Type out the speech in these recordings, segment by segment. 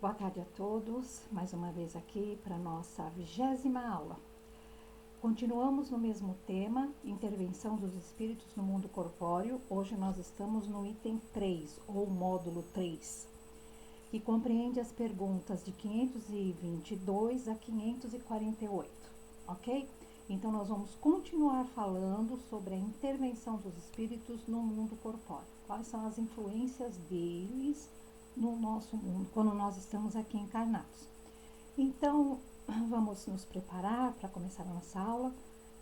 Boa tarde a todos, mais uma vez aqui para a nossa 20ª aula. Continuamos no mesmo tema, intervenção dos espíritos no mundo corpóreo. Hoje nós estamos no item 3, ou módulo 3, que compreende as perguntas de 522 a 548, ok? Então nós vamos continuar falando sobre a intervenção dos espíritos no mundo corpóreo. Quais são as influências deles no nosso mundo, quando nós estamos aqui encarnados. Então, vamos nos preparar para começar a nossa aula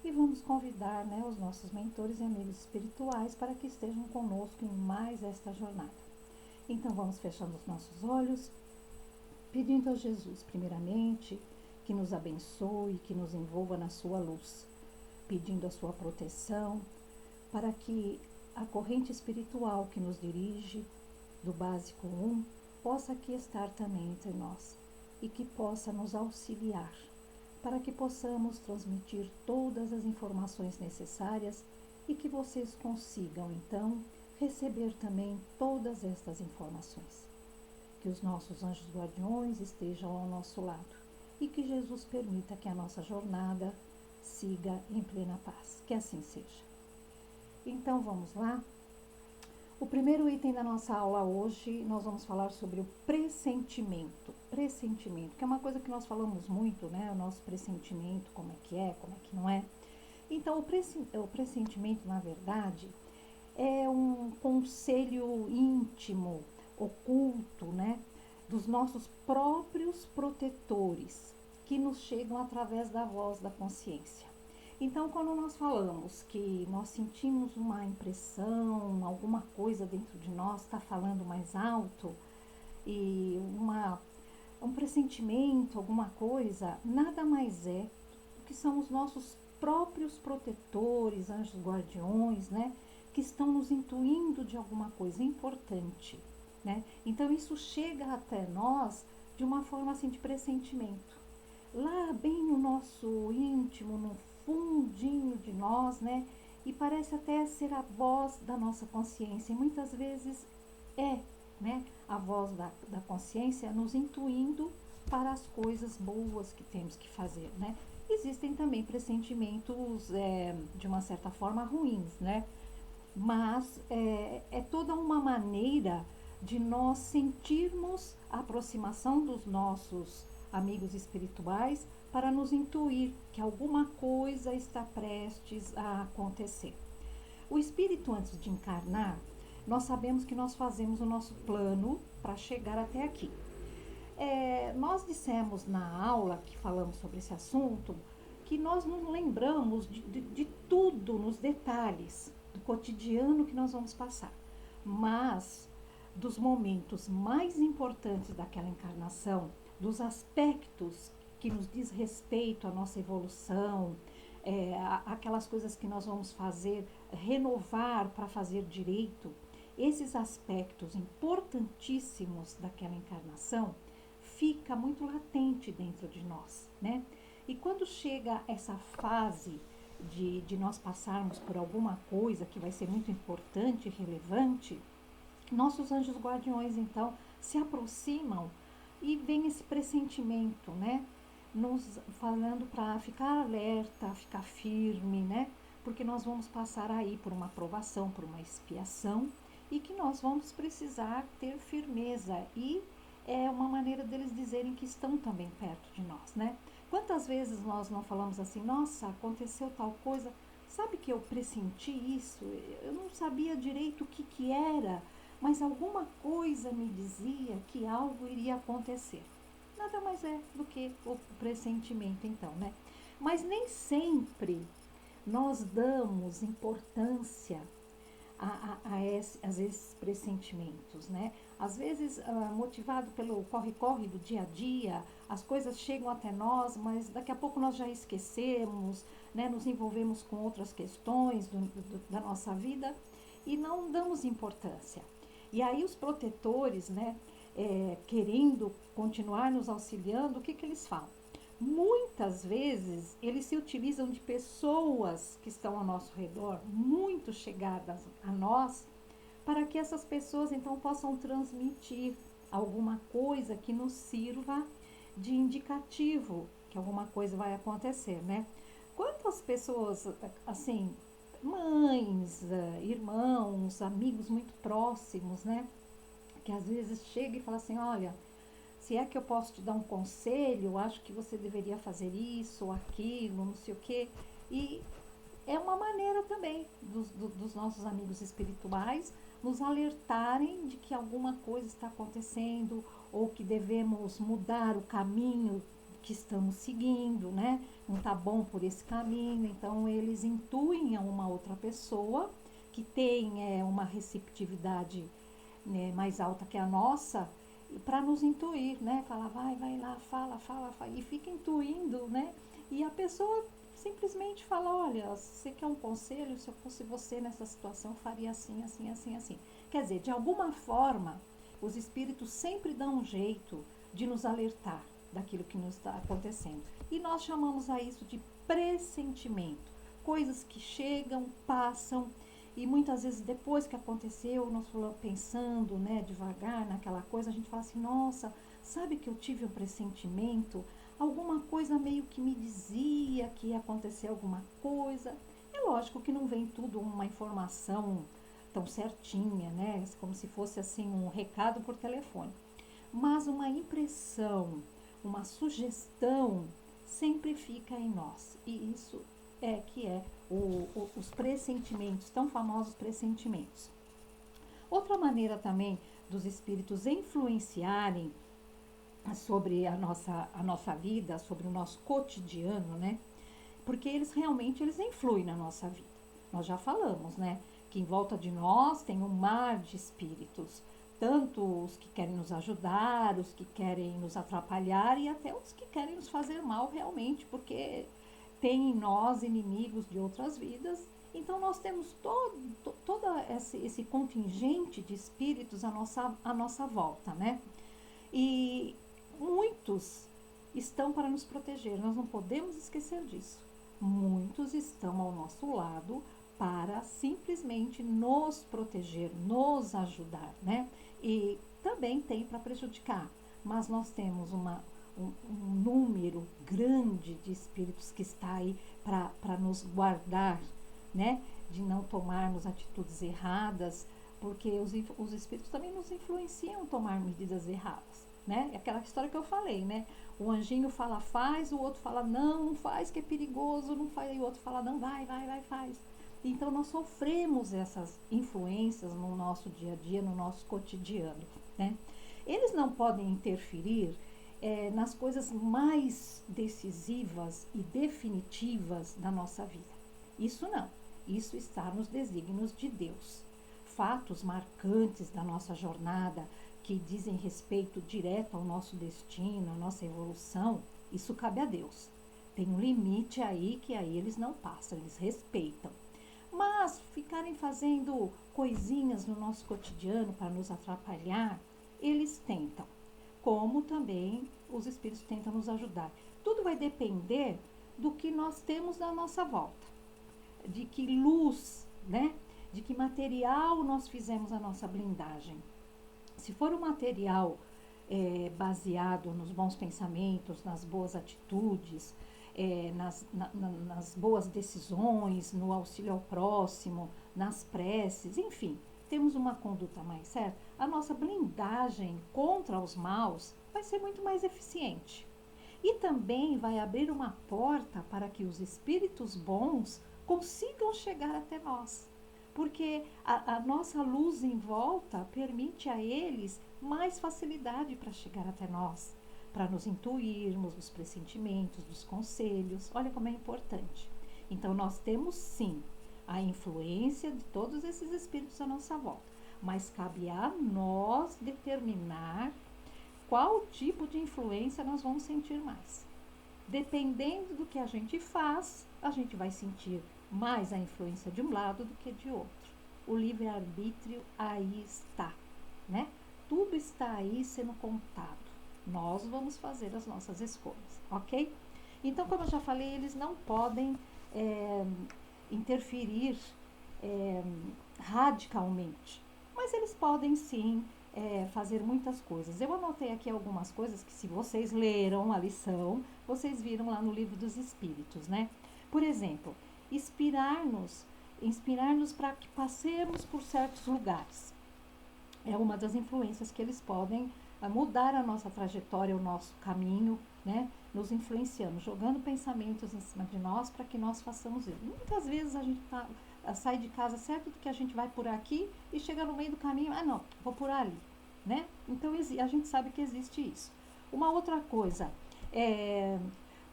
e vamos convidar, os nossos mentores e amigos espirituais para que estejam conosco em mais esta jornada. Então, vamos fechando os nossos olhos, pedindo a Jesus, primeiramente, que nos abençoe, que nos envolva na sua luz, pedindo a sua proteção, para que a corrente espiritual que nos dirige, do básico 1, possa aqui estar também entre nós e que possa nos auxiliar para que possamos transmitir todas as informações necessárias e que vocês consigam, então, receber também todas estas informações. Que os nossos anjos guardiões estejam ao nosso lado e que Jesus permita que a nossa jornada siga em plena paz. Que assim seja. Então, vamos lá. O primeiro item da nossa aula hoje, nós vamos falar sobre o pressentimento. Pressentimento, que é uma coisa que nós falamos muito, O nosso pressentimento, como é que não é. Então, o pressentimento, na verdade, é um conselho íntimo, oculto, dos nossos próprios protetores, que nos chegam através da voz da consciência. Então, quando nós falamos que nós sentimos uma impressão, alguma coisa dentro de nós está falando mais alto, e um pressentimento, alguma coisa, nada mais é do que são os nossos próprios protetores, anjos guardiões, que estão nos intuindo de alguma coisa importante, Então, isso chega até nós de uma forma assim de pressentimento. Lá bem no nosso íntimo, no fundinho de nós, e parece até ser a voz da nossa consciência, e muitas vezes é, a voz da consciência nos intuindo para as coisas boas que temos que fazer, Existem também pressentimentos, de uma certa forma, ruins, Mas é toda uma maneira de nós sentirmos a aproximação dos nossos amigos espirituais para nos intuir que alguma coisa está prestes a acontecer. O espírito, antes de encarnar, nós sabemos que nós fazemos o nosso plano para chegar até aqui. Nós dissemos na aula que falamos sobre esse assunto que nós não lembramos de tudo nos detalhes do cotidiano que nós vamos passar, mas dos momentos mais importantes daquela encarnação, dos aspectos que nos diz respeito à nossa evolução, aquelas coisas que nós vamos fazer, renovar para fazer direito, esses aspectos importantíssimos daquela encarnação fica muito latente dentro de nós, E quando chega essa fase de nós passarmos por alguma coisa que vai ser muito importante e relevante, nossos anjos guardiões, então, se aproximam e vem esse pressentimento, nos falando para ficar alerta, ficar firme, Porque nós vamos passar aí por uma provação, por uma expiação, e que nós vamos precisar ter firmeza. E é uma maneira deles dizerem que estão também perto de nós, Quantas vezes nós não falamos assim, nossa, aconteceu tal coisa, sabe que eu pressenti isso? Eu não sabia direito o que era, mas alguma coisa me dizia que algo iria acontecer. Nada mais é do que o pressentimento, então, Mas nem sempre nós damos importância a esses pressentimentos, Às vezes, motivado pelo corre-corre do dia a dia, as coisas chegam até nós, mas daqui a pouco nós já esquecemos, nos envolvemos com outras questões da nossa vida e não damos importância. E aí os protetores, querendo continuar nos auxiliando, o que eles falam? Muitas vezes eles se utilizam de pessoas que estão ao nosso redor, muito chegadas a nós, para que essas pessoas então possam transmitir alguma coisa que nos sirva de indicativo que alguma coisa vai acontecer, né? Quantas pessoas, assim, mães, irmãos, amigos muito próximos, né? Que às vezes chega e fala assim, olha, se é que eu posso te dar um conselho, eu acho que você deveria fazer isso ou aquilo, não sei o quê. E é uma maneira também dos nossos amigos espirituais nos alertarem de que alguma coisa está acontecendo ou que devemos mudar o caminho que estamos seguindo, né? Não está bom por esse caminho. Então, eles intuem a uma outra pessoa que tem uma receptividade, né, mais alta que a nossa, para nos intuir, né? Falar, vai lá, fala, e fica intuindo, né? E a pessoa simplesmente fala, olha, se você quer um conselho, se eu fosse você nessa situação, faria assim, assim, assim, assim. Quer dizer, de alguma forma, os espíritos sempre dão um jeito de nos alertar daquilo que nos está acontecendo. E nós chamamos a isso de pressentimento. Coisas que chegam, passam, e muitas vezes depois que aconteceu, nós falamos pensando, né, devagar naquela coisa, a gente fala assim, nossa, sabe que eu tive um pressentimento? Alguma coisa meio que me dizia que ia acontecer alguma coisa. É lógico que não vem tudo uma informação tão certinha, né? Como se fosse assim um recado por telefone. Mas uma impressão, uma sugestão sempre fica em nós. E isso é que é os pressentimentos, tão famosos pressentimentos. Outra maneira também dos espíritos influenciarem sobre a nossa vida, sobre o nosso cotidiano, né? Porque eles realmente influem na nossa vida. Nós já falamos, né? Que em volta de nós tem um mar de espíritos, tanto os que querem nos ajudar, os que querem nos atrapalhar e até os que querem nos fazer mal realmente, porque tem em nós inimigos de outras vidas. Então nós temos todo esse contingente de espíritos à nossa volta, né? E muitos estão para nos proteger, nós não podemos esquecer disso. Muitos estão ao nosso lado para simplesmente nos proteger, nos ajudar, né? E também tem para prejudicar, mas nós temos um número grande de espíritos que está aí para nos guardar, né? De não tomarmos atitudes erradas, porque os espíritos também nos influenciam a tomar medidas erradas, né? É aquela história que eu falei, né? O anjinho fala faz, o outro fala não faz que é perigoso, não faz, e o outro fala não, vai, faz. Então nós sofremos essas influências no nosso dia a dia, no nosso cotidiano, né? Eles não podem interferir nas coisas mais decisivas e definitivas da nossa vida. Isso não. Isso está nos desígnios de Deus. Fatos marcantes da nossa jornada, que dizem respeito direto ao nosso destino, à nossa evolução, isso cabe a Deus. Tem um limite aí que aí eles não passam, eles respeitam. Mas ficarem fazendo coisinhas no nosso cotidiano para nos atrapalhar, eles tentam. Como também os espíritos tentam nos ajudar. Tudo vai depender do que nós temos na nossa volta. De que luz, né? De que material nós fizemos a nossa blindagem. Se for um material baseado nos bons pensamentos, nas boas atitudes, nas boas decisões, no auxílio ao próximo, nas preces, enfim, temos uma conduta mais certa, a nossa blindagem contra os maus vai ser muito mais eficiente. E também vai abrir uma porta para que os espíritos bons consigam chegar até nós. Porque a nossa luz em volta permite a eles mais facilidade para chegar até nós, para nos intuirmos dos pressentimentos, dos conselhos. Olha como é importante. Então, nós temos sim a influência de todos esses espíritos à nossa volta, mas cabe a nós determinar qual tipo de influência nós vamos sentir mais. Dependendo do que a gente faz, a gente vai sentir mais a influência de um lado do que de outro. O livre-arbítrio aí está, né? Tudo está aí sendo contado. Nós vamos fazer as nossas escolhas, ok? Então, como eu já falei, eles não podem interferir radicalmente, mas eles podem sim fazer muitas coisas. Eu anotei aqui algumas coisas que, se vocês leram a lição, vocês viram lá no Livro dos Espíritos, né? Por exemplo, inspirar-nos para que passemos por certos lugares. É uma das influências que eles podem mudar a nossa trajetória, o nosso caminho, né? Nos influenciando, jogando pensamentos em cima de nós para que nós façamos isso. Muitas vezes a gente sai de casa certo de que a gente vai por aqui e chega no meio do caminho, não, vou por ali, né? Então a gente sabe que existe isso. Uma outra coisa é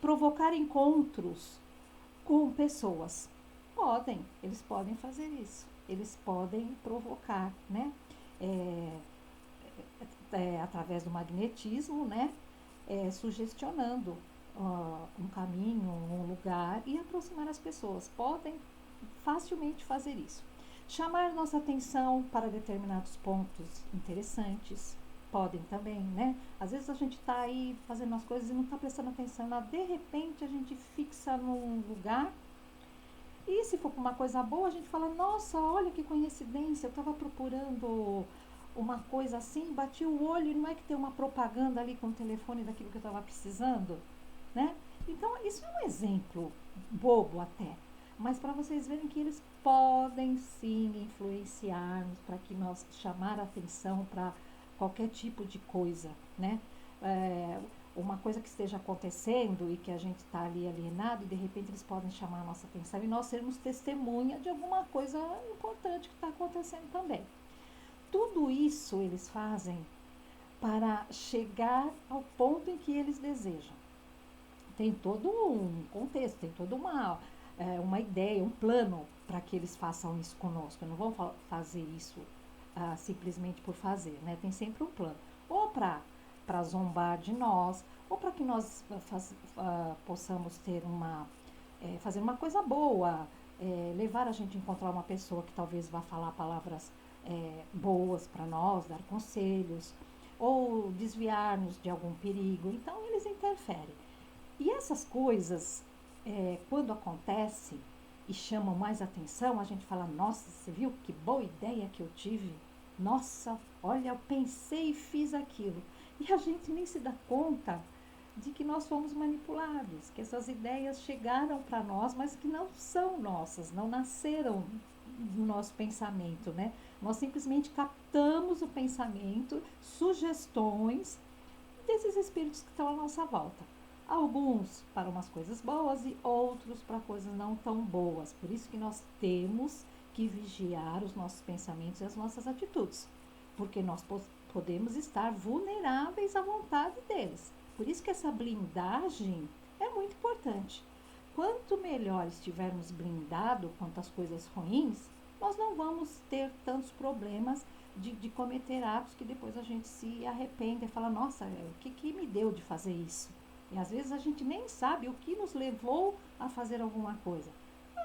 provocar encontros com pessoas. Eles podem fazer isso. Eles podem provocar, né? Através do magnetismo, né? Sugestionando um caminho, um lugar e aproximar as pessoas. Podem facilmente fazer isso. Chamar nossa atenção para determinados pontos interessantes. Podem também, né? Às vezes a gente está aí fazendo as coisas e não está prestando atenção. De repente a gente fixa num lugar e, se for uma coisa boa, a gente fala, nossa, olha que coincidência, eu estava procurando uma coisa assim, bati o olho e não é que tem uma propaganda ali com o telefone daquilo que eu estava precisando, né? Então, isso é um exemplo bobo até, mas para vocês verem que eles podem sim influenciar-nos para que nós chamar a atenção para qualquer tipo de coisa, né? Uma coisa que esteja acontecendo e que a gente está ali alienado e de repente eles podem chamar a nossa atenção e nós sermos testemunha de alguma coisa importante que está acontecendo também. Tudo isso eles fazem para chegar ao ponto em que eles desejam. Tem todo um contexto, tem toda uma ideia, um plano para que eles façam isso conosco. Não vão fazer isso simplesmente por fazer, né? Tem sempre um plano. Ou para zombar de nós, ou para que nós possamos ter fazer uma coisa boa, levar a gente a encontrar uma pessoa que talvez vá falar palavras boas para nós, dar conselhos, ou desviar-nos de algum perigo. Então, eles interferem. E essas coisas, quando acontecem e chamam mais atenção, a gente fala, nossa, você viu que boa ideia que eu tive? Nossa, olha, eu pensei e fiz aquilo. E a gente nem se dá conta de que nós fomos manipulados, que essas ideias chegaram para nós, mas que não são nossas, não nasceram do nosso pensamento, né? Nós simplesmente captamos o pensamento, sugestões desses espíritos que estão à nossa volta. Alguns para umas coisas boas e outros para coisas não tão boas. Por isso que nós temos que vigiar os nossos pensamentos e as nossas atitudes, porque nós podemos estar vulneráveis à vontade deles. Por isso que essa blindagem é muito importante. Quanto melhor estivermos blindados quanto às coisas ruins, nós não vamos ter tantos problemas de cometer atos que depois a gente se arrepende e fala, nossa, o que me deu de fazer isso? E às vezes a gente nem sabe o que nos levou a fazer alguma coisa.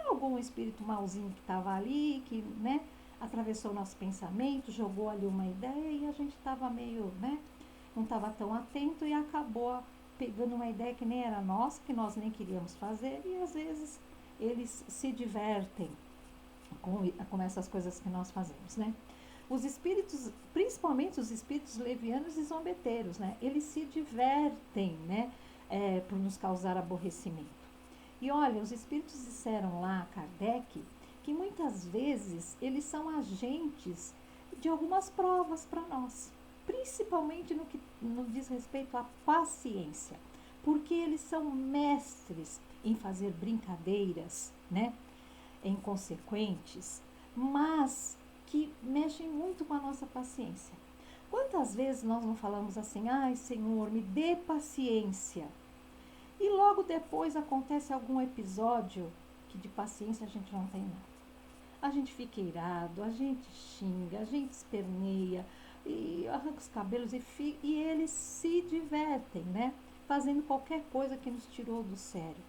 Algum espírito mauzinho que estava ali, que, né, atravessou o nosso pensamento, jogou ali uma ideia e a gente estava meio, né, não estava tão atento e acabou pegando uma ideia que nem era nossa, que nós nem queríamos fazer, e às vezes eles se divertem com essas coisas que nós fazemos, né? Os espíritos, principalmente os espíritos levianos e zombeteiros, né? Eles se divertem, né? Por nos causar aborrecimento. E olha, os espíritos disseram lá a Kardec que muitas vezes eles são agentes de algumas provas para nós, principalmente no que diz respeito à paciência, porque eles são mestres em fazer brincadeiras, né, inconsequentes, mas que mexem muito com a nossa paciência. Quantas vezes nós não falamos assim, ai Senhor, me dê paciência, e logo depois acontece algum episódio que de paciência a gente não tem nada. A gente fica irado, a gente xinga, a gente esperneia, e arranca os cabelos e eles se divertem, né? Fazendo qualquer coisa que nos tirou do sério.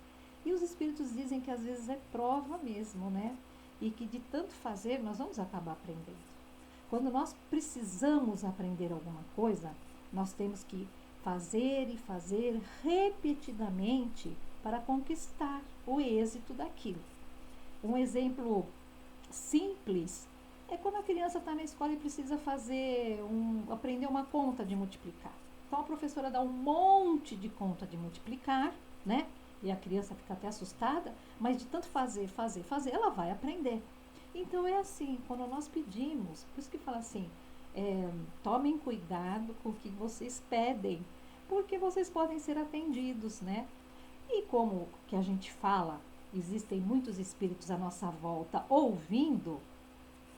E os espíritos dizem que às vezes é prova mesmo, né? E que de tanto fazer nós vamos acabar aprendendo. Quando nós precisamos aprender alguma coisa, nós temos que fazer e fazer repetidamente para conquistar o êxito daquilo. Um exemplo simples É quando a criança está na escola e precisa aprender uma conta de multiplicar. Então a professora dá um monte de conta de multiplicar, né? E a criança fica até assustada, mas de tanto fazer, ela vai aprender. Então é assim, quando nós pedimos, por isso que fala assim, tomem cuidado com o que vocês pedem, porque vocês podem ser atendidos, né? E como que a gente fala, existem muitos espíritos à nossa volta ouvindo,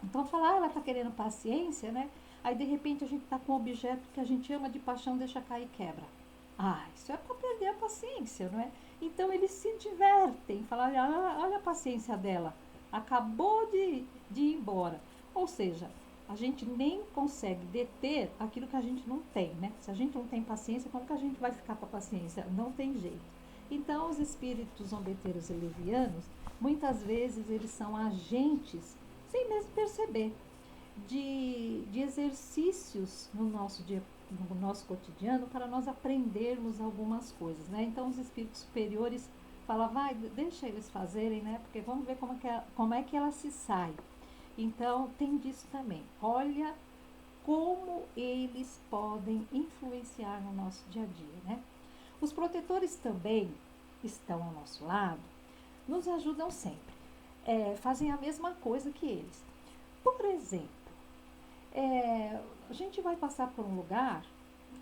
então falar, ela está querendo paciência, né? Aí de repente a gente está com um objeto que a gente ama de paixão, deixa cair e quebra. Isso é para perder a paciência, não é? Então eles se divertem, falam, olha a paciência dela, acabou de ir embora. Ou seja, a gente nem consegue deter aquilo que a gente não tem, né? Se a gente não tem paciência, como que a gente vai ficar com a paciência? Não tem jeito. Então, os espíritos zombeteiros e levianos, muitas vezes eles são agentes, sem mesmo perceber, de exercícios no nosso cotidiano para nós aprendermos algumas coisas, né? Então, os espíritos superiores falam, deixa eles fazerem, né? Porque vamos ver como é que ela se sai. Então, tem disso também. Olha como eles podem influenciar no nosso dia a dia, né? Os protetores também estão ao nosso lado, nos ajudam sempre, fazem a mesma coisa que eles. Por exemplo, a gente vai passar por um lugar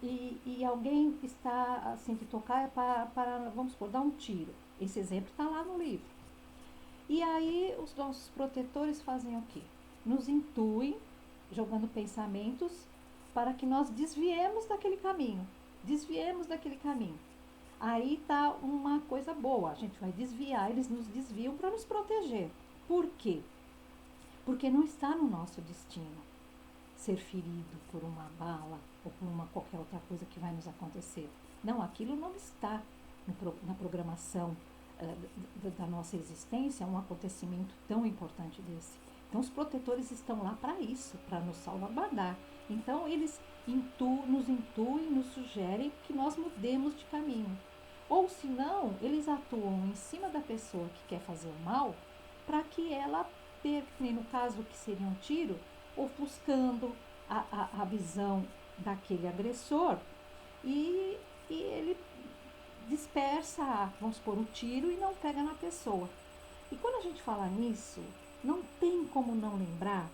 e alguém está assim que tocar para, vamos supor, dar um tiro. Esse exemplo está lá no livro. E aí os nossos protetores fazem o quê? Nos intuem, jogando pensamentos, para que nós desviemos daquele caminho. Aí tá uma coisa boa, a gente vai desviar, eles nos desviam para nos proteger. Por quê? Porque não está no nosso destino ser ferido por uma bala ou por qualquer outra coisa que vai nos acontecer. Não, aquilo não está na programação da nossa existência, um acontecimento tão importante desse. Então, os protetores estão lá para isso, para nos salvaguardar. Então, eles nos intuem, nos sugerem que nós mudemos de caminho. Ou, se não, eles atuam em cima da pessoa que quer fazer o mal, para que ela perca, no caso que seria um tiro, ofuscando a visão daquele agressor e ele dispersa, vamos supor, o tiro e não pega na pessoa. E quando a gente fala nisso, não tem como não lembrar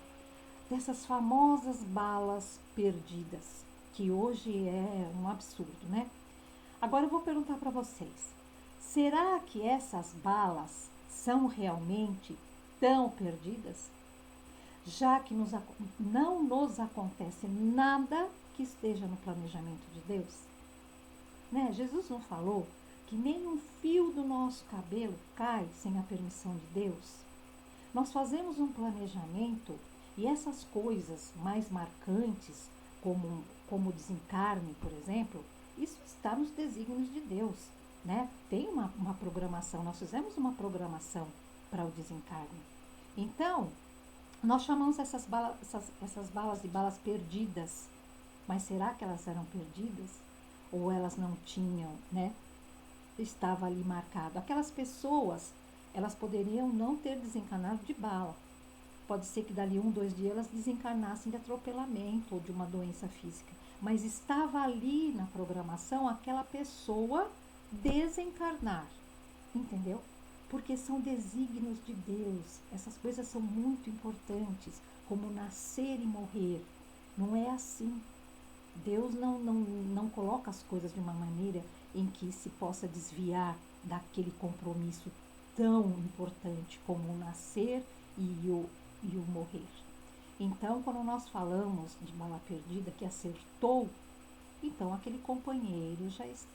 dessas famosas balas perdidas, que hoje é um absurdo, né? Agora eu vou perguntar para vocês, será que essas balas são realmente tão perdidas? Já que não nos acontece nada que esteja no planejamento de Deus? Né? Jesus não falou que nem um fio do nosso cabelo cai sem a permissão de Deus? Nós fazemos um planejamento e essas coisas mais marcantes, como o desencarne, por exemplo, isso está nos desígnios de Deus, né? Tem uma programação, nós fizemos uma programação para o desencarne. Então, nós chamamos essas balas de balas perdidas, mas será que elas eram perdidas? Ou elas não tinham, né? Estava ali marcado. Aquelas pessoas, elas poderiam não ter desencarnado de bala. Pode ser que dali 1, 2 dias elas desencarnassem de atropelamento ou de uma doença física. Mas estava ali na programação aquela pessoa desencarnar. Entendeu? Porque são desígnios de Deus. Essas coisas são muito importantes, como nascer e morrer. Não é assim. Deus não coloca as coisas de uma maneira em que se possa desviar daquele compromisso tão importante como o nascer e o morrer. Então, quando nós falamos de bala perdida que acertou, então aquele companheiro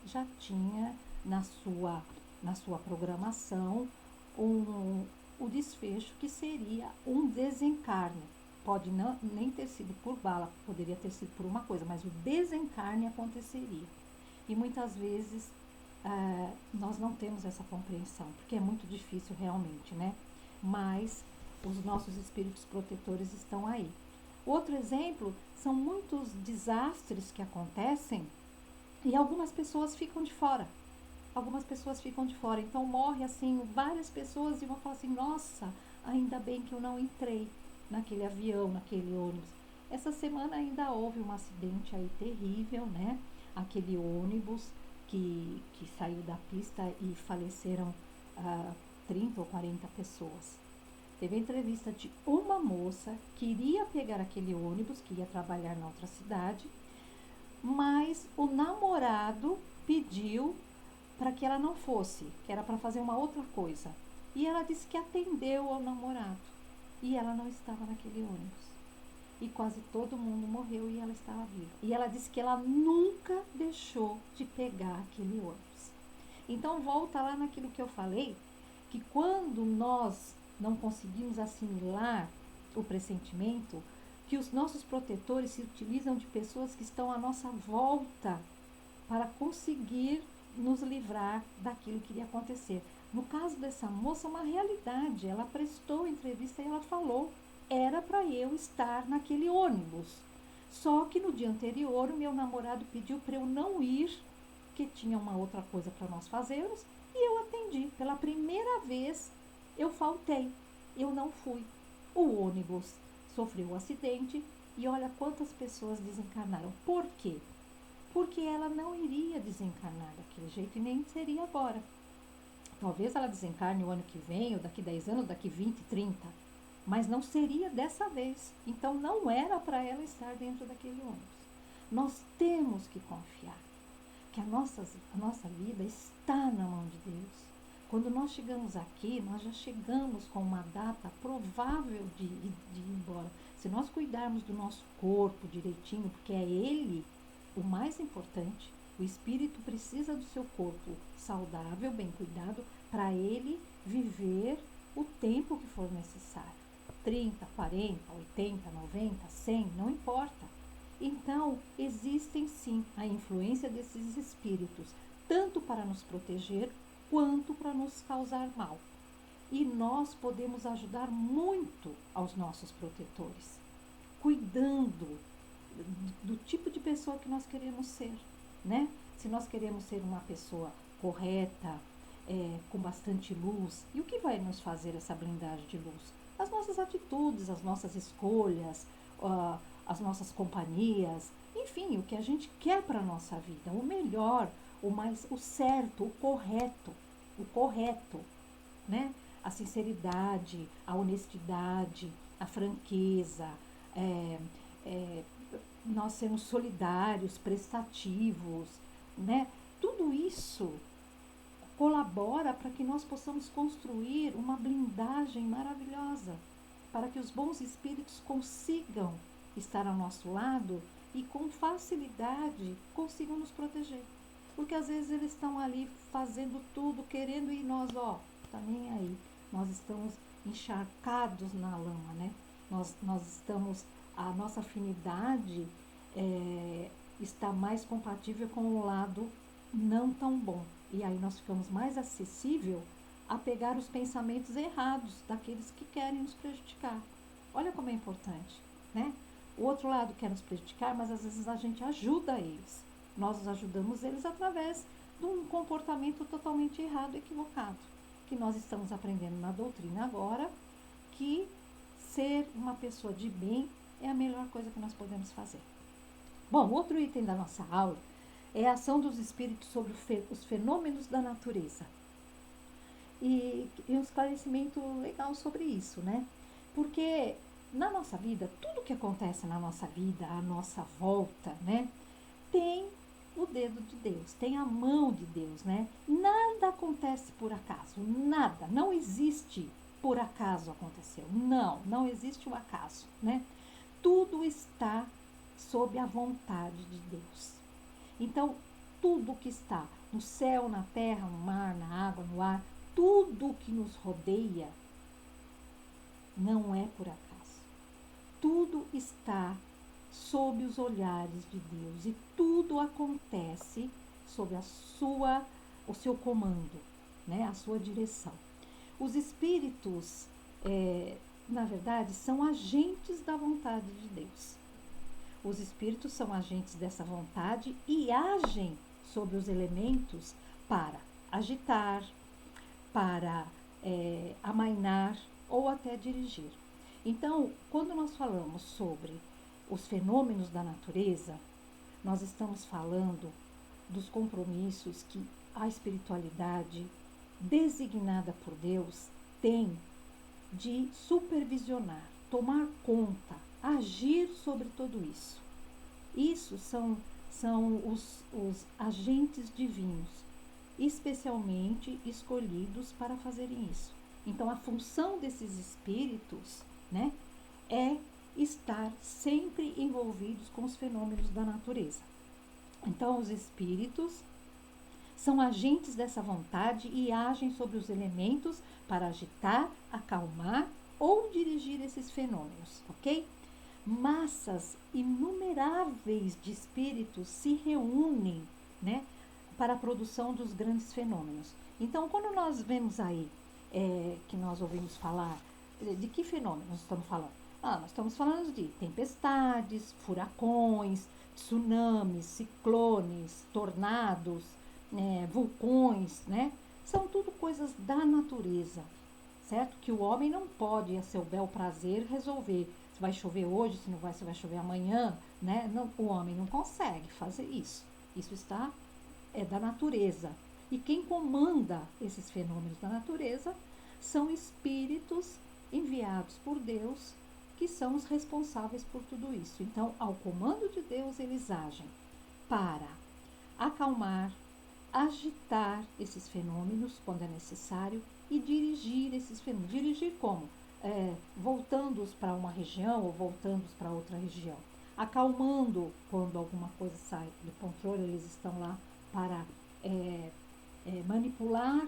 já tinha na sua programação o desfecho que seria um desencarne. Pode nem ter sido por bala, poderia ter sido por uma coisa, mas o desencarne aconteceria. E muitas vezes nós não temos essa compreensão, porque é muito difícil realmente, né? Mas os nossos espíritos protetores estão aí. Outro exemplo são muitos desastres que acontecem e algumas pessoas ficam de fora. Então morre assim várias pessoas e vão falar assim, nossa, ainda bem que eu não entrei. naquele avião, naquele ônibus. Essa semana ainda houve um acidente aí terrível, né? Aquele ônibus que saiu da pista e faleceram 30 ou 40 pessoas. Teve a entrevista de uma moça que iria pegar aquele ônibus, que ia trabalhar na outra cidade, mas o namorado pediu para que ela não fosse, que era para fazer uma outra coisa. E ela disse que atendeu ao namorado. E ela não estava naquele ônibus. E quase todo mundo morreu e ela estava viva. E ela disse que ela nunca deixou de pegar aquele ônibus. Então volta lá naquilo que eu falei, que quando nós não conseguimos assimilar o pressentimento, que os nossos protetores se utilizam de pessoas que estão à nossa volta para conseguir nos livrar daquilo que iria acontecer. No caso dessa moça, uma realidade. Ela prestou entrevista e ela falou: era para eu estar naquele ônibus. Só que no dia anterior, o meu namorado pediu para eu não ir, que tinha uma outra coisa para nós fazermos, e eu atendi. Pela primeira vez, eu faltei. Eu não fui. O ônibus sofreu um acidente e olha quantas pessoas desencarnaram. Por quê? Porque ela não iria desencarnar daquele jeito e nem seria agora. Talvez ela desencarne o ano que vem, ou daqui 10 anos, daqui 20, 30. Mas não seria dessa vez. Então não era para ela estar dentro daquele ônibus. Nós temos que confiar que a nossa vida está na mão de Deus. Quando nós chegamos aqui, nós já chegamos com uma data provável de ir embora. Se nós cuidarmos do nosso corpo direitinho, porque é ele o mais importante, o espírito precisa do seu corpo saudável, bem cuidado, para ele viver o tempo que for necessário. 30, 40, 80, 90, 100, não importa. Então, existem sim a influência desses espíritos, tanto para nos proteger, quanto para nos causar mal. E nós podemos ajudar muito aos nossos protetores, cuidando do tipo de pessoa que nós queremos ser, né? Se nós queremos ser uma pessoa correta, com bastante luz, e o que vai nos fazer essa blindagem de luz? As nossas atitudes, as nossas escolhas, as nossas companhias, enfim, o que a gente quer para a nossa vida, o melhor, o certo, o correto, né? A sinceridade, a honestidade, a franqueza, nós sermos solidários, prestativos, né? Tudo isso colabora para que nós possamos construir uma blindagem maravilhosa, para que os bons espíritos consigam estar ao nosso lado e com facilidade consigam nos proteger. Porque às vezes eles estão ali fazendo tudo, querendo, e nós, tá nem aí. Nós estamos encharcados na lama, né? Nós estamos, a nossa afinidade está mais compatível com o lado não tão bom. E aí nós ficamos mais acessível a pegar os pensamentos errados daqueles que querem nos prejudicar. Olha como é importante, né? O outro lado quer nos prejudicar, mas às vezes a gente ajuda eles. Nós ajudamos eles através de um comportamento totalmente errado, equivocado, que nós estamos aprendendo na doutrina agora, que ser uma pessoa de bem é a melhor coisa que nós podemos fazer. Bom, outro item da nossa aula é a ação dos espíritos sobre os fenômenos da natureza. E um esclarecimento legal sobre isso, né? Porque na nossa vida, tudo que acontece na nossa vida, à nossa volta, né? Tem o dedo de Deus, tem a mão de Deus, né? Nada acontece por acaso, nada, não existe por acaso aconteceu. Não existe o acaso, né? Tudo está sob a vontade de Deus. Então, tudo que está no céu, na terra, no mar, na água, no ar, tudo que nos rodeia não é por acaso. Tudo está sob os olhares de Deus e tudo acontece sob o seu comando, né? A sua direção. Os espíritos, na verdade, são agentes da vontade de Deus. Os espíritos são agentes dessa vontade e agem sobre os elementos para agitar, para amainar ou até dirigir. Então, quando nós falamos sobre os fenômenos da natureza, nós estamos falando dos compromissos que a espiritualidade designada por Deus tem de supervisionar, tomar conta, agir sobre tudo isso. Isso são os agentes divinos, especialmente escolhidos para fazerem isso. Então, a função desses espíritos, né, é estar sempre envolvidos com os fenômenos da natureza. Então, os espíritos são agentes dessa vontade e agem sobre os elementos para agitar, acalmar ou dirigir esses fenômenos, ok? Massas inumeráveis de espíritos se reúnem, né, para a produção dos grandes fenômenos. Então, quando nós vemos aí, que nós ouvimos falar, de que fenômenos estamos falando? Nós estamos falando de tempestades, furacões, tsunamis, ciclones, tornados, vulcões, né? São tudo coisas da natureza, certo? Que o homem não pode, a seu bel prazer, resolver se vai chover hoje, se não vai, se vai chover amanhã, né? Não, o homem não consegue fazer isso. Isso é da natureza. E quem comanda esses fenômenos da natureza são espíritos enviados por Deus, que são os responsáveis por tudo isso. Então, ao comando de Deus, eles agem para acalmar, agitar esses fenômenos quando é necessário e dirigir esses fenômenos. Dirigir como? Voltando-os para uma região ou voltando-os para outra região. Acalmando quando alguma coisa sai do controle, eles estão lá para manipular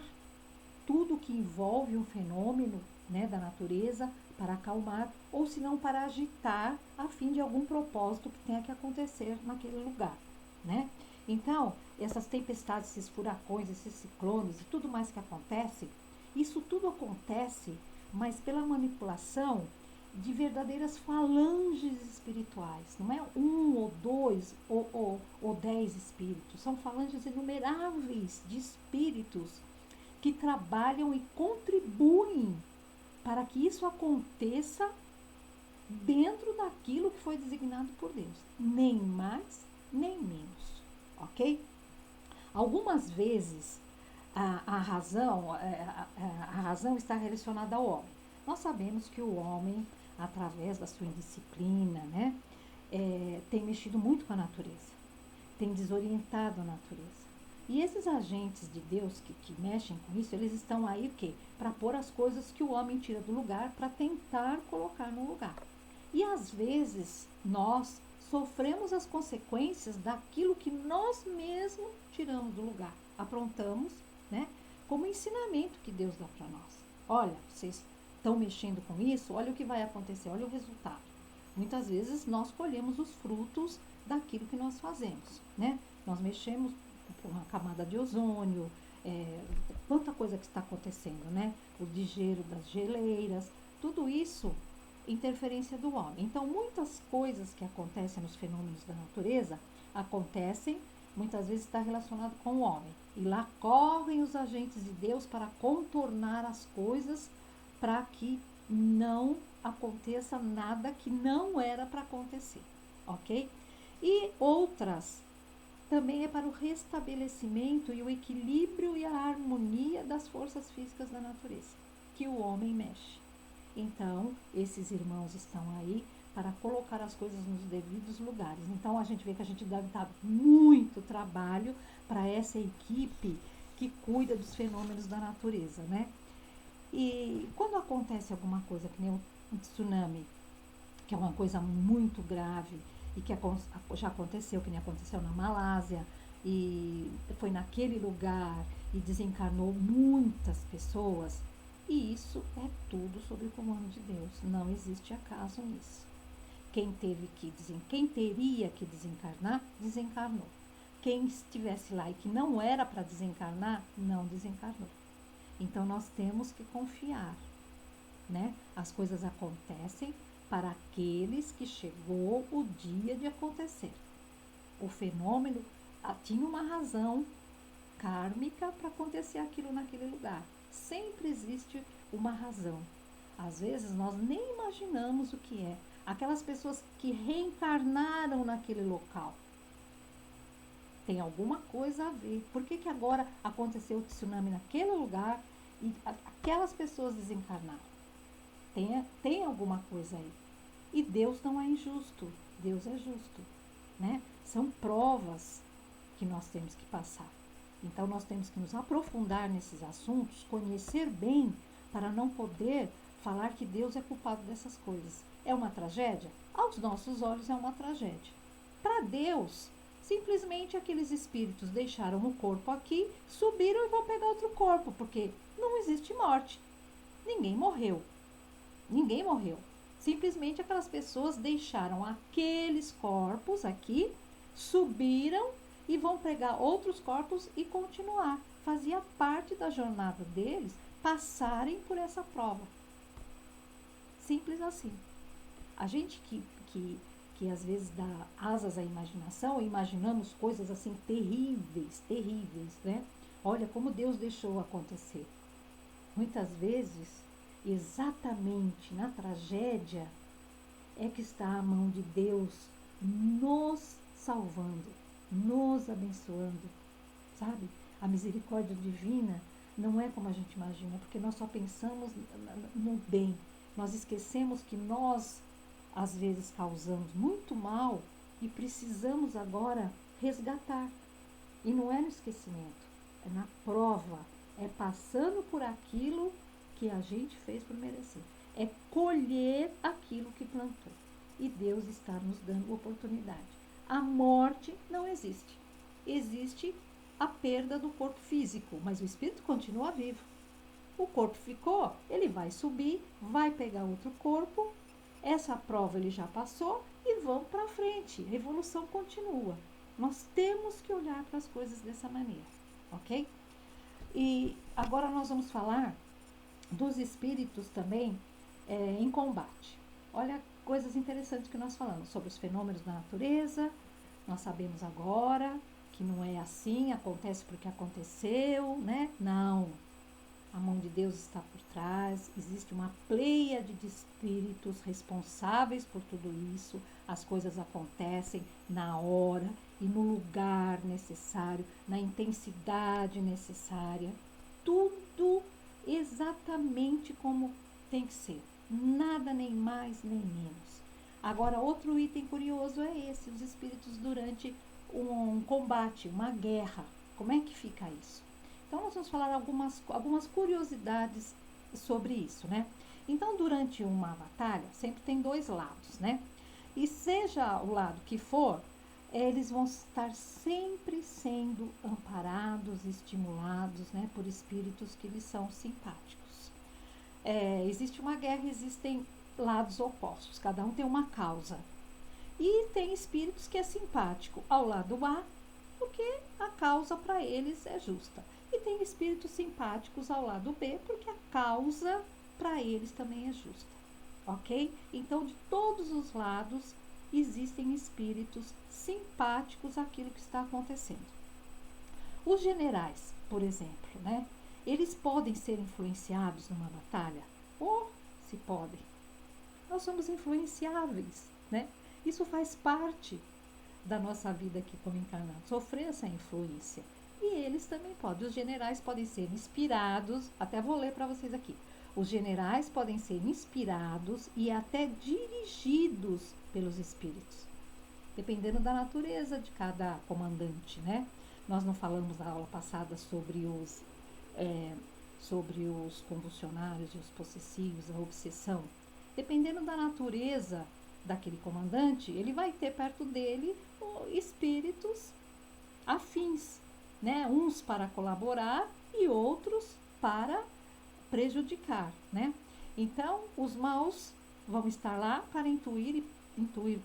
tudo que envolve um fenômeno, né, da natureza, para acalmar, ou se não para agitar a fim de algum propósito que tenha que acontecer naquele lugar, né? Então, essas tempestades, esses furacões, esses ciclones e tudo mais que acontece, isso tudo acontece, mas pela manipulação de verdadeiras falanges espirituais. Não é um ou dois ou 10 espíritos, são falanges inumeráveis de espíritos que trabalham e contribuem para que isso aconteça dentro daquilo que foi designado por Deus. Nem mais, nem menos. Ok? Algumas vezes a razão está relacionada ao homem. Nós sabemos que o homem, através da sua indisciplina, né, tem mexido muito com a natureza, tem desorientado a natureza. E esses agentes de Deus que mexem com isso, eles estão aí o quê? Para pôr as coisas que o homem tira do lugar, para tentar colocar no lugar. E às vezes nós sofremos as consequências daquilo que nós mesmos tiramos do lugar, aprontamos, né? Como ensinamento que Deus dá para nós. Olha, vocês estão mexendo com isso, olha o que vai acontecer, olha o resultado. Muitas vezes nós colhemos os frutos daquilo que nós fazemos, né? Nós mexemos com uma camada de ozônio, quanta coisa que está acontecendo, né? O digero das geleiras, tudo isso interferência do homem. Então, muitas coisas que acontecem nos fenômenos da natureza acontecem, muitas vezes está relacionado com o homem. E lá correm os agentes de Deus para contornar as coisas para que não aconteça nada que não era para acontecer, ok? E outras também é para o restabelecimento e o equilíbrio e a harmonia das forças físicas da natureza, que o homem mexe. Então, esses irmãos estão aí para colocar as coisas nos devidos lugares. Então, a gente vê que a gente deve dar muito trabalho para essa equipe que cuida dos fenômenos da natureza, né? E quando acontece alguma coisa, que nem um tsunami, que é uma coisa muito grave, e que já aconteceu, que nem aconteceu na Malásia, e foi naquele lugar e desencarnou muitas pessoas, e isso é tudo sob o comando de Deus, não existe acaso nisso. Quem teria que desencarnar, desencarnou. Quem estivesse lá e que não era para desencarnar, não desencarnou. Então nós temos que confiar, né? As coisas acontecem para aqueles que chegou o dia de acontecer. O fenômeno tinha uma razão kármica para acontecer aquilo naquele lugar. Sempre existe uma razão. Às vezes nós nem imaginamos o que é. Aquelas pessoas que reencarnaram naquele local. Tem alguma coisa a ver. Por que que agora aconteceu o tsunami naquele lugar e aquelas pessoas desencarnaram? Tem alguma coisa aí. E Deus não é injusto. Deus é justo, né? São provas que nós temos que passar. Então, nós temos que nos aprofundar nesses assuntos, conhecer bem, para não poder falar que Deus é culpado dessas coisas. É uma tragédia? Aos nossos olhos é uma tragédia. Para Deus, simplesmente aqueles espíritos deixaram o corpo aqui, subiram e vão pegar outro corpo, porque não existe morte. Ninguém morreu. Ninguém morreu. Simplesmente aquelas pessoas deixaram aqueles corpos aqui, subiram e vão pegar outros corpos e continuar. Fazia parte da jornada deles passarem por essa prova. Simples assim. A gente que às vezes dá asas à imaginação, imaginamos coisas assim terríveis, terríveis, né? Olha como Deus deixou acontecer. Muitas vezes, exatamente na tragédia, é que está a mão de Deus nos salvando, nos abençoando, sabe? A misericórdia divina não é como a gente imagina, porque nós só pensamos no bem. Nós esquecemos que nós, às vezes, causamos muito mal e precisamos agora resgatar. E não é no esquecimento, é na prova, é passando por aquilo que a gente fez por merecer. É colher aquilo que plantou. E Deus está nos dando oportunidade. A morte não existe. Existe a perda do corpo físico, mas o espírito continua vivo. O corpo ficou, ele vai subir, vai pegar outro corpo, essa prova ele já passou e vamos para frente. A evolução continua. Nós temos que olhar para as coisas dessa maneira, ok? E agora nós vamos falar dos espíritos também em combate. Olha coisas interessantes que nós falamos sobre os fenômenos da natureza. Nós sabemos agora que não é assim, acontece porque aconteceu, né? Não. A mão de Deus está por trás, existe uma pleiade de espíritos responsáveis por tudo isso. As coisas acontecem na hora e no lugar necessário, na intensidade necessária. Tudo exatamente como tem que ser. Nada nem mais nem menos. Agora, outro item curioso é esse, os espíritos durante um combate, uma guerra. Como é que fica isso? Então, nós vamos falar algumas curiosidades sobre isso, né? Então, durante uma batalha, sempre tem dois lados, né? E seja o lado que for, eles vão estar sempre sendo amparados, estimulados, né? Por espíritos que lhes são simpáticos. Existe uma guerra, existem lados opostos, cada um tem uma causa. E tem espíritos que é simpático ao lado A, porque a causa para eles é justa. E tem espíritos simpáticos ao lado B, porque a causa para eles também é justa. Ok? Então, de todos os lados, existem espíritos simpáticos àquilo que está acontecendo. Os generais, por exemplo, né? Eles podem ser influenciados numa batalha? Ou se podem. Nós somos influenciáveis, né? Isso faz parte da nossa vida aqui como encarnados, sofrer essa influência. E eles também podem. Os generais podem ser inspirados, até vou ler para vocês aqui. Os generais podem ser inspirados e até dirigidos pelos espíritos, dependendo da natureza de cada comandante, né? Nós não falamos na aula passada sobre os convulsionários e os possessivos, a obsessão. Dependendo da natureza daquele comandante, ele vai ter perto dele espíritos afins, né? Uns para colaborar e outros para prejudicar, né? Então, os maus vão estar lá para intuir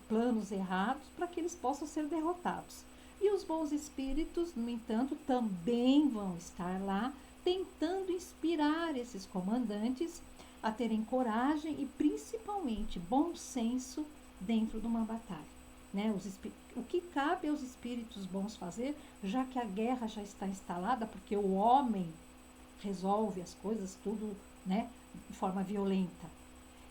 planos errados para que eles possam ser derrotados. E os bons espíritos, no entanto, também vão estar lá tentando inspirar esses comandantes a terem coragem e principalmente bom senso dentro de uma batalha. Né? O que cabe aos espíritos bons fazer, já que a guerra já está instalada, porque o homem resolve as coisas tudo, né, de forma violenta.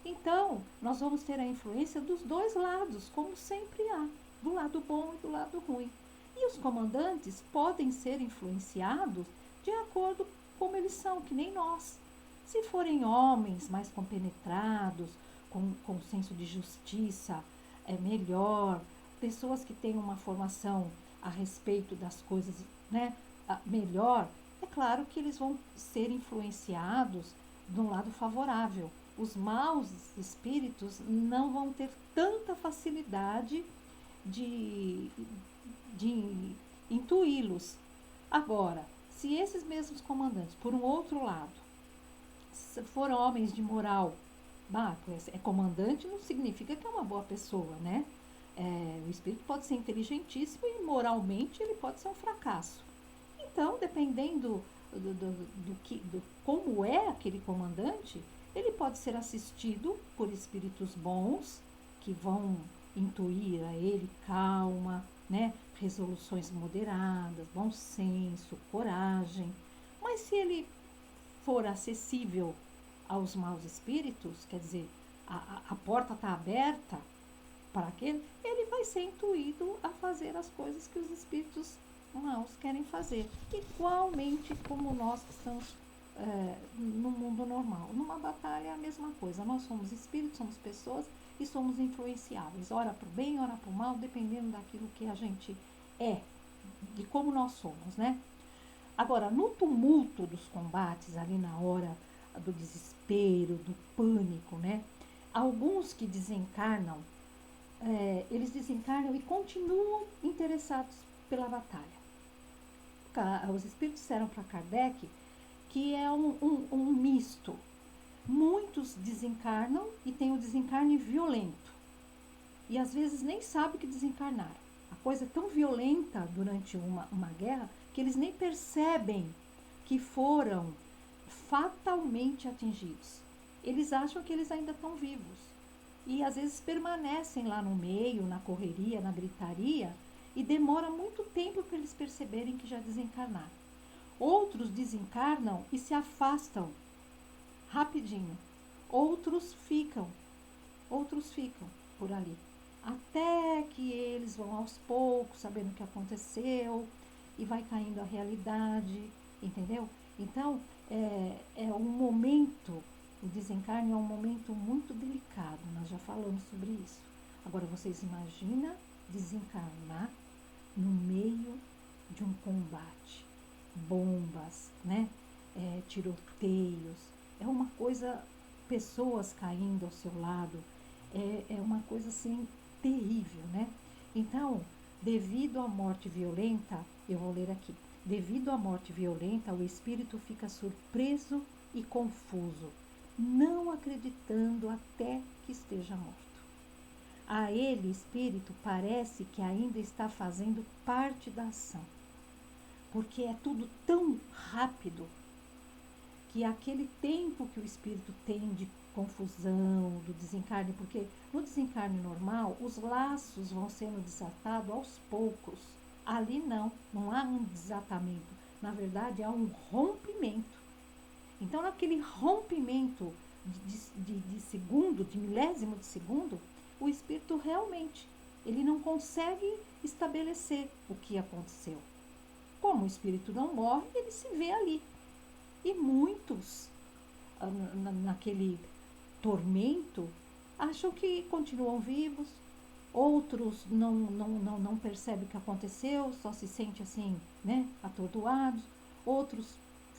Então, nós vamos ter a influência dos dois lados, como sempre há, do lado bom e do lado ruim. E os comandantes podem ser influenciados de acordo com como eles são, que nem nós. Se forem homens mais compenetrados, com senso de justiça melhor, pessoas que têm uma formação a respeito das coisas, né, melhor, é claro que eles vão ser influenciados de um lado favorável. Os maus espíritos não vão ter tanta facilidade de, de intuí-los. Agora, se esses mesmos comandantes, por um outro lado, foram homens de moral, é comandante não significa que é uma boa pessoa, né? O espírito pode ser inteligentíssimo e moralmente ele pode ser um fracasso. Então, dependendo do como é aquele comandante, ele pode ser assistido por espíritos bons que vão intuir a ele calma, né? Resoluções moderadas, bom senso, coragem. Mas se ele for acessível aos maus espíritos, quer dizer, a porta está aberta para aquele, ele vai ser intuído a fazer as coisas que os espíritos maus querem fazer. Igualmente como nós que estamos no mundo normal. Numa batalha é a mesma coisa. Nós somos espíritos, somos pessoas e somos influenciáveis. Ora para o bem, ora para o mal, dependendo daquilo que a gente é, de como nós somos, né? Agora, no tumulto dos combates, ali na hora do desespero, do pânico, né? Alguns que desencarnam, eles desencarnam e continuam interessados pela batalha. Os espíritos disseram para Kardec que é um misto. Muitos desencarnam e tem o desencarne violento. E às vezes nem sabem que desencarnaram. A coisa é tão violenta durante uma guerra que eles nem percebem que foram fatalmente atingidos. Eles acham que eles ainda estão vivos. E às vezes permanecem lá no meio, na correria, na gritaria, e demora muito tempo para eles perceberem que já desencarnaram. Outros desencarnam e se afastam rapidinho. Outros ficam por ali. Até que eles vão aos poucos, sabendo o que aconteceu, e vai caindo a realidade, entendeu? Então, é um momento, o desencarne é um momento muito delicado, nós já falamos sobre isso. Agora, vocês imaginam desencarnar no meio de um combate, bombas, né? Tiroteios, é uma coisa, pessoas caindo ao seu lado, é uma coisa assim terrível, né? Então, devido à morte violenta, eu vou ler aqui, devido à morte violenta, o espírito fica surpreso e confuso, não acreditando até que esteja morto. A ele, espírito, parece que ainda está fazendo parte da ação, porque é tudo tão rápido que aquele tempo que o espírito tem de confusão, do desencarne, porque no desencarne normal, os laços vão sendo desatados aos poucos. Ali não há um desatamento, na verdade há um rompimento. Então, naquele rompimento de segundo, de milésimo de segundo, o espírito realmente, ele não consegue estabelecer o que aconteceu. Como o espírito não morre, ele se vê ali. E muitos, naquele tormento, acham que continuam vivos, outros não percebem o que aconteceu, só se sente assim, né, atordoados, outros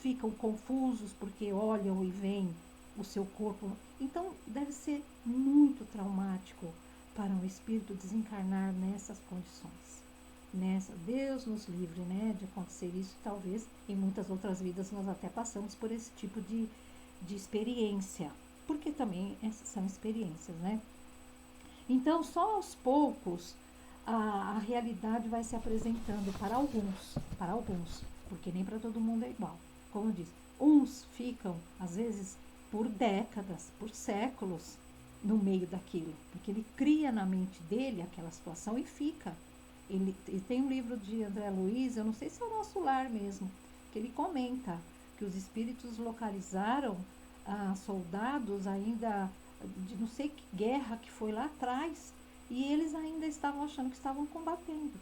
ficam confusos porque olham e veem o seu corpo. Então, deve ser muito traumático para um espírito desencarnar nessas condições. Deus nos livre, né, de acontecer isso. Talvez em muitas outras vidas nós até passamos por esse tipo de experiência, porque também essas são experiências, né? Então, só aos poucos a realidade vai se apresentando para alguns, porque nem para todo mundo é igual. Como eu disse, uns ficam, às vezes, por décadas, por séculos, no meio daquilo, porque ele cria na mente dele aquela situação e fica. Ele tem um livro de André Luiz, eu não sei se é o Nosso Lar mesmo, que ele comenta que os espíritos localizaram soldados ainda de não sei que guerra que foi lá atrás, e eles ainda estavam achando que estavam combatendo.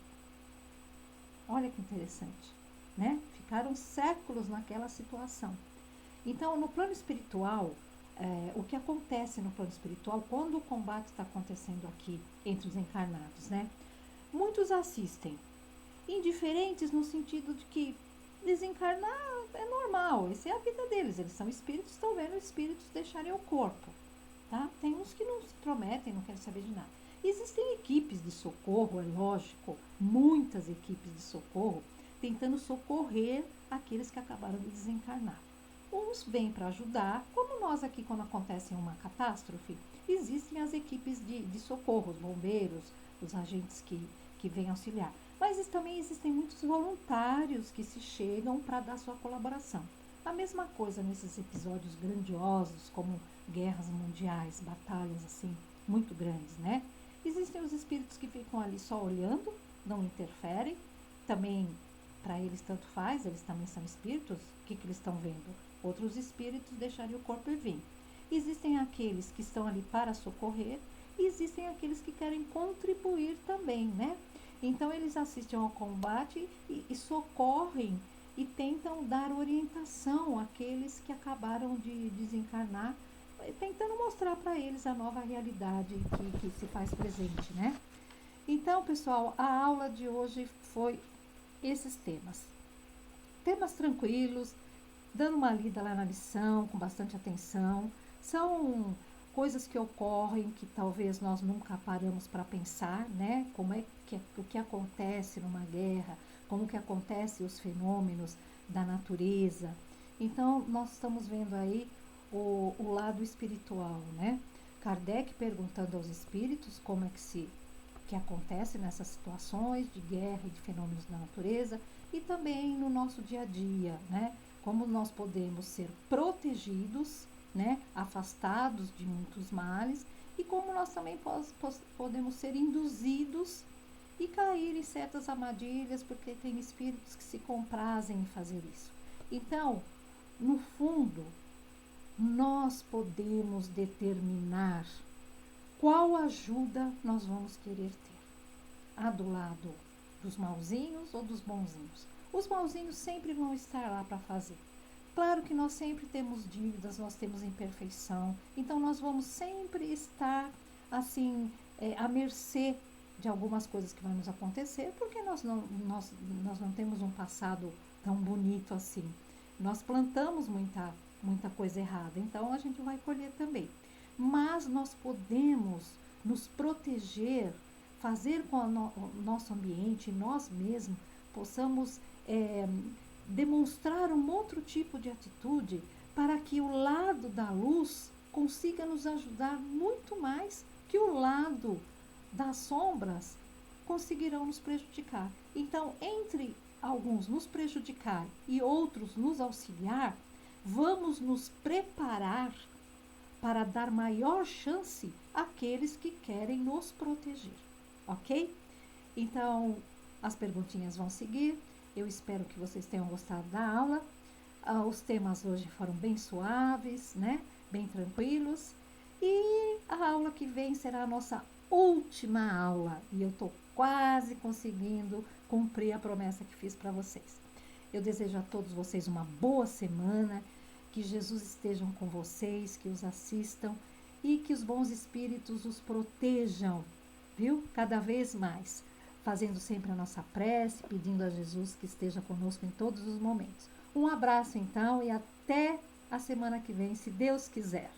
Olha que interessante, né? Ficaram séculos naquela situação. Então, no plano espiritual, o que acontece no plano espiritual, quando o combate está acontecendo aqui entre os encarnados, né? Muitos assistem, indiferentes no sentido de que desencarnar é normal, essa é a vida deles, eles são espíritos, estão vendo espíritos deixarem o corpo, tá? Tem uns que não se intrometem, não querem saber de nada. Existem equipes de socorro, é lógico, muitas equipes de socorro, tentando socorrer aqueles que acabaram de desencarnar. Uns vêm para ajudar, como nós aqui quando acontece uma catástrofe, existem as equipes de socorro, os bombeiros, os agentes que vêm auxiliar. Mas também existem muitos voluntários que se chegam para dar sua colaboração. A mesma coisa nesses episódios grandiosos, como guerras mundiais, batalhas assim, muito grandes, né? Existem os espíritos que ficam ali só olhando, não interferem. Também, para eles tanto faz, eles também são espíritos. O que eles estão vendo? Outros espíritos deixarem o corpo e vir. Existem aqueles que estão ali para socorrer e existem aqueles que querem contribuir também, né? Então, eles assistem ao combate e socorrem e tentam dar orientação àqueles que acabaram de desencarnar, tentando mostrar para eles a nova realidade que se faz presente, né? Então, pessoal, a aula de hoje foi esses temas. Temas tranquilos, dando uma lida lá na lição, com bastante atenção. São coisas que ocorrem que talvez nós nunca paramos para pensar, né? Como é que o que acontece numa guerra, como que acontecem os fenômenos da natureza. Então, nós estamos vendo aí o lado espiritual, né? Kardec perguntando aos espíritos como é que acontece nessas situações de guerra e de fenômenos da natureza e também no nosso dia a dia, né? Como nós podemos ser protegidos, né? Afastados de muitos males e como nós também podemos ser induzidos e cair em certas armadilhas, porque tem espíritos que se comprazem em fazer isso. Então, no fundo, nós podemos determinar qual ajuda nós vamos querer ter. Do lado dos mauzinhos ou dos bonzinhos. Os mauzinhos sempre vão estar lá para fazer. Claro que nós sempre temos dívidas, nós temos imperfeição, então nós vamos sempre estar assim, à mercê de algumas coisas que vão nos acontecer, porque nós não temos um passado tão bonito assim. Nós plantamos muita coisa errada, então a gente vai colher também. Mas nós podemos nos proteger, fazer com o nosso ambiente, nós mesmos, possamos demonstrar um outro tipo de atitude para que o lado da luz consiga nos ajudar muito mais que o lado das sombras conseguirão nos prejudicar. Então, entre alguns nos prejudicar e outros nos auxiliar, vamos nos preparar para dar maior chance àqueles que querem nos proteger, ok? Então, as perguntinhas vão seguir. Eu espero que vocês tenham gostado da aula. Os temas hoje foram bem suaves, né? Bem tranquilos. E a aula que vem será a nossa última aula. E eu estou quase conseguindo cumprir a promessa que fiz para vocês. Eu desejo a todos vocês uma boa semana. Que Jesus esteja com vocês, que os assistam e que os bons espíritos os protejam, viu? Cada vez mais. Fazendo sempre a nossa prece, pedindo a Jesus que esteja conosco em todos os momentos. Um abraço então e até a semana que vem, se Deus quiser.